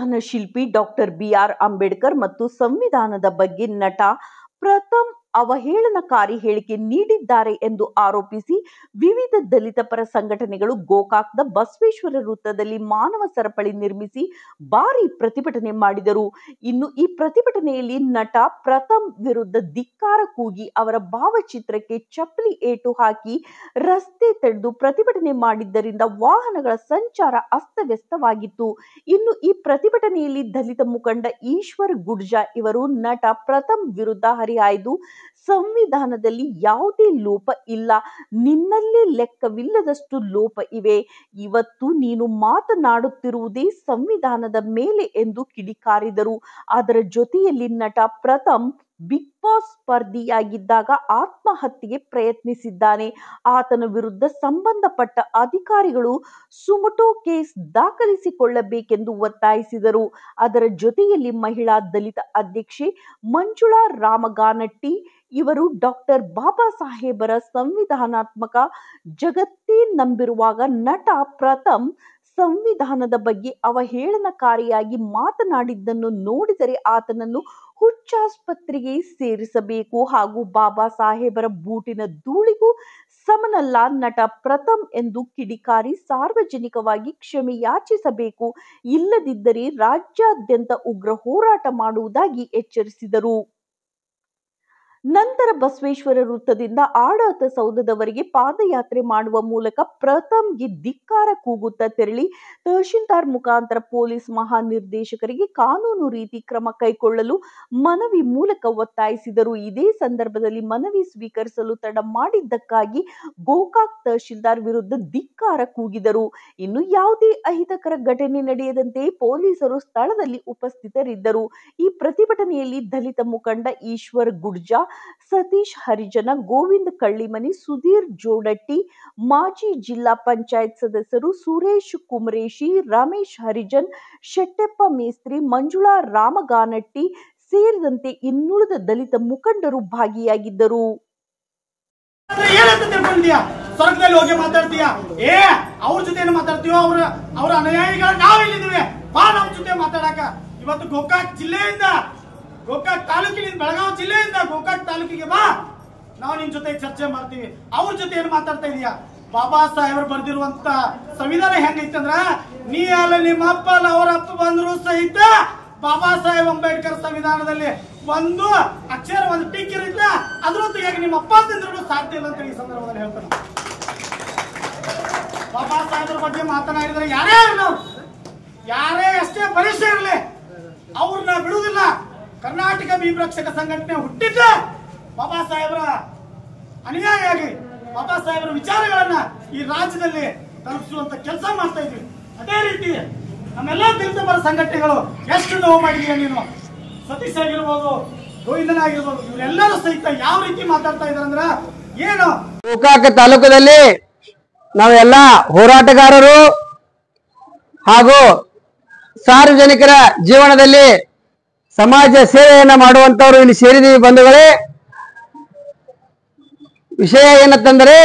ಸಂವಿಧಾನ ಶಿಲ್ಪಿ doctor B R. Ambedkar ಮತ್ತು ಸಂವಿಧಾನದ ಬಗ್ಗೆ ನಟ ಪ್ರಥಮ್ ಅವಹೇಳನಕಾರಿ ಹೇಳಿಕೆ ನೀಡಿದ್ದಾರೆ ಎಂದು ಆರೋಪಿಸಿ ವಿವಿಧ ದಲಿತ ಪರ ಸಂಘಟನೆಗಳು ಗೋಕಾಕ್ದ ಬಸವೇಶ್ವರ ವೃತ್ತದಲ್ಲಿ ಮಾನವ ಸರಪಳಿ ನಿರ್ಮಿಸಿ ಭಾರೀ ಪ್ರತಿಭಟನೆ ಮಾಡಿದರು. ಇನ್ನು ಈ ಪ್ರತಿಭಟನೆಯಲ್ಲಿ ನಟ ಪ್ರಥಮ್ ವಿರುದ್ಧ ಧಿಕ್ಕಾರ ಕೂಗಿ ಅವರ ಭಾವಚಿತ್ರಕ್ಕೆ ಚಪ್ಪಲಿ ಏಟು ಹಾಕಿ ರಸ್ತೆ ತಡೆದು ಪ್ರತಿಭಟನೆ ಮಾಡಿದ್ದರಿಂದ ವಾಹನಗಳ ಸಂಚಾರ ಅಸ್ತವ್ಯಸ್ತವಾಗಿತ್ತು. ಇನ್ನು ಈ ಪ್ರತಿಭಟನೆಯಲ್ಲಿ ದಲಿತ ಮುಖಂಡ ಈಶ್ವರ್ ಗುಡ್ಜಾ ಇವರು ನಟ ಪ್ರಥಮ್ ವಿರುದ್ಧ ಹರಿಹಾಯ್ದು ಸಂವಿಧಾನದಲ್ಲಿ ಯಾವುದೇ ಲೋಪ ಇಲ್ಲ, ನಿನ್ನಲ್ಲಿ ಲೆಕ್ಕವಿಲ್ಲದಷ್ಟು ಲೋಪ ಇವೆ, ಇವತ್ತು ನೀನು ಮಾತನಾಡುತ್ತಿರುವುದೇ ಸಂವಿಧಾನದ ಮೇಲೆ ಎಂದು ಕಿಡಿಕಾರಿದರು. ಅದರ ಜೊತೆಯಲ್ಲಿ ನಟ ಪ್ರಥಮ್ ಬಿಗ್ ಬಾಸ್ ಸ್ಪರ್ಧಿಯಾಗಿದ್ದಾಗ ಆತ್ಮಹತ್ಯೆಗೆ ಪ್ರಯತ್ನಿಸಿದ್ದಾನೆ. ಆತನ ವಿರುದ್ಧ ಸಂಬಂಧಪಟ್ಟ ಅಧಿಕಾರಿಗಳು ಸುಮೋಟೋ ಕೇಸ್ ದಾಖಲಿಸಿಕೊಳ್ಳಬೇಕೆಂದು ಒತ್ತಾಯಿಸಿದರು. ಅದರ ಜೊತೆಯಲ್ಲಿ ಮಹಿಳಾ ದಲಿತ ಅಧ್ಯಕ್ಷೆ ಮಂಜುಳಾ ರಾಮಗಾನಟ್ಟಿ ಇವರು ಡಾಕ್ಟರ್ ಬಾಬಾ ಸಾಹೇಬರ ಸಂವಿಧಾನಾತ್ಮಕ ಜಗತ್ತೇ ನಂಬಿರುವಾಗ ನಟ ಪ್ರಥಮ್ ಸಂವಿಧಾನದ ಬಗ್ಗೆ ಅವಹೇಳನಕಾರಿಯಾಗಿ ಮಾತನಾಡಿದ್ದನ್ನು ನೋಡಿದರೆ ಆತನನ್ನು ಹುಚ್ಚಾಸ್ಪತ್ರೆಗೆ ಸೇರಿಸಬೇಕು ಹಾಗೂ ಬಾಬಾ ಸಾಹೇಬರ ಬೂಟಿನ ಧೂಳಿಗೂ ಸಮನಲ್ಲ ನಟ ಪ್ರಥಮ್ ಎಂದು ಕಿಡಿಕಾರಿ ಸಾರ್ವಜನಿಕವಾಗಿ ಕ್ಷಮೆ ಯಾಚಿಸಬೇಕು, ಇಲ್ಲದಿದ್ದರೆ ರಾಜ್ಯಾದ್ಯಂತ ಉಗ್ರ ಹೋರಾಟ ಮಾಡುವುದಾಗಿ ಎಚ್ಚರಿಸಿದರು. ನಂತರ ಬಸವೇಶ್ವರ ವೃತ್ತದಿಂದ ಆಡಳಿತ ಸೌಧದವರೆಗೆ ಪಾದಯಾತ್ರೆ ಮಾಡುವ ಮೂಲಕ ಪ್ರಥಮ್ಗೆ ಧಿಕ್ಕಾರ ಕೂಗುತ್ತಾ ತೆರಳಿ ತಹಶೀಲ್ದಾರ್ ಮುಖಾಂತರ ಪೊಲೀಸ್ ಮಹಾನಿರ್ದೇಶಕರಿಗೆ ಕಾನೂನು ರೀತಿ ಕ್ರಮ ಕೈಗೊಳ್ಳಲು ಮನವಿ ಮೂಲಕ ಒತ್ತಾಯಿಸಿದರು. ಇದೇ ಸಂದರ್ಭದಲ್ಲಿ ಮನವಿ ಸ್ವೀಕರಿಸಲು ತಡ ಮಾಡಿದ್ದಕ್ಕಾಗಿ ಗೋಕಾಕ್ ತಹಶೀಲ್ದಾರ್ ವಿರುದ್ಧ ಧಿಕ್ಕಾರ ಕೂಗಿದರು. ಇನ್ನು ಯಾವುದೇ ಅಹಿತಕರ ಘಟನೆ ನಡೆಯದಂತೆ ಪೊಲೀಸರು ಸ್ಥಳದಲ್ಲಿ ಉಪಸ್ಥಿತರಿದ್ದರು. ಈ ಪ್ರತಿಭಟನೆಯಲ್ಲಿ ದಲಿತ ಮುಖಂಡ ಈಶ್ವರ್ ಗುಡ್ಜಾ, ಸತೀಶ್ ಹರಿಜನ, ಗೋವಿಂದ ಕಳ್ಳಿಮನಿ, ಸುಧೀರ್ ಜೋಡಟ್ಟಿ, ಮಾಜಿ ಜಿಲ್ಲಾ ಪಂಚಾಯತ್ ಸದಸ್ಯರು ಸುರೇಶ್ ಕುಮರೇಶಿ, ರಮೇಶ್ ಹರಿಜನ್, ಶೆಟ್ಟೆಪ್ಪ ಮೇಸ್ತ್ರಿ, ಮಂಜುಳಾ ರಾಮಗಾನಟ್ಟಿ ಸೇರಿದಂತೆ ಇನ್ನುಳಿದ ದಲಿತ ಮುಖಂಡರು ಭಾಗಿಯಾಗಿದ್ದರು. ಸ್ವರ್ಗದಲ್ಲಿ ಹೋಗಿ ಮಾತಾಡ್ತೀಯ, ಅವ್ರ ಜೊತೆ ಮಾತಾಡ್ತೀವೋ, ಅವ್ರ ಅನುಯಾಯಿಗಳ ನಾವಿಲ್ಲಿದ್ದೀವಿ, ಬಾ ನಮ್ಮ ಜೊತೆ ಮಾತಾಡಕ. ಇವತ್ತು ಗೋಕಾಕ್ ಜಿಲ್ಲೆಯಿಂದ, ಗೋಕಾಕ್ ತಾಲೂಕಿನಿಂದ, ಬೆಳಗಾವಿ ಜಿಲ್ಲೆಯಿಂದ ಗೋಕಾಕ್ ತಾಲೂಕಿಗೆ ಬಾ, ನಾವು ನಿನ್ ಜೊತೆ ಚರ್ಚೆ ಮಾಡ್ತೀವಿ. ಅವ್ರ ಜೊತೆ ಏನ್ ಮಾತಾಡ್ತಾ ಇದೀಯ? ಬಾಬಾ ಸಾಹೇಬರು ಬರ್ದಿರುವಂತ ಸಂವಿಧಾನ ಹೆಂಗೈತಂದ್ರ, ನೀ ಅಲ್ಲ ನಿಮ್ಮ ಅಪ್ಪ ಅಲ್ಲ ಅವರ ಅಪ್ಪ ಬಂದ್ರು ಸಹಿತ ಬಾಬಾ ಸಾಹೇಬ್ ಅಂಬೇಡ್ಕರ್ ಸಂವಿಧಾನದಲ್ಲಿ ಒಂದು ಅಕ್ಷರ, ಒಂದು ಟೀಕ್ ಇರುತ್ತೆ, ಅದ್ರೊತ್ತಿಗೆ ನಿಮ್ಮ ಅಪ್ಪ ತಿಂದ್ರು ಸಾಧ್ಯ ಇಲ್ಲ ಅಂತ ಈ ಸಂದರ್ಭದಲ್ಲಿ ಹೇಳ್ತಾನೆ. ಬಾಬಾ ಸಾಹೇಬರ ಬಗ್ಗೆ ಮಾತನಾಡಿದ್ರೆ ಯಾರೇ ಇರಲಿ, ಯಾರೇ ಎಷ್ಟೇ ಬಲಿಷ್ಠ ಇರಲಿ, ಅವ್ರನ್ನ ಬಿಡುವುದಿಲ್ಲ. ಕರ್ನಾಟಕ ಭೀಮರಕ್ಷಕ ಸಂಘಟನೆ ಹುಟ್ಟಿದ್ದ ಬಾಬಾ ಸಾಹೇಬರ ಅನುಯಾಯಿಯಾಗಿ ಬಾಬಾ ಸಾಹೇಬರ ವಿಚಾರಗಳನ್ನ ಈ ರಾಜ್ಯದಲ್ಲಿ ತಲುಪಿಸುವಂತ ಕೆಲಸ ಮಾಡ್ತಾ ಇದ್ವಿ. ಅದೇ ರೀತಿ ನಮ್ಮೆಲ್ಲ ದಲಿತ ಪರ ಸಂಘಟನೆಗಳು ಎಷ್ಟು ನೋವು ಮಾಡಿದೀಯ ನೀನು. ಸತೀಶ್ ಆಗಿರ್ಬೋದು, ಗೋವಿಂದನ ಆಗಿರ್ಬೋದು, ಇವರೆಲ್ಲರೂ ಸಹಿತ ಯಾವ ರೀತಿ ಮಾತಾಡ್ತಾ ಇದಾರೆ ಅಂದ್ರ ಏನು, ಗೋಕಾಕ್ ತಾಲೂಕದಲ್ಲಿ ನಾವೆಲ್ಲ ಹೋರಾಟಗಾರರು ಹಾಗೂ ಸಾರ್ವಜನಿಕರ ಜೀವನದಲ್ಲಿ ಸಮಾಜ ಸೇವೆಯನ್ನ ಮಾಡುವಂತವರು ಇಲ್ಲಿ ಸೇರಿದೀವಿ ಬಂಧುಗಳೇ. ವಿಷಯ ಏನಂತಂದ್ರೆ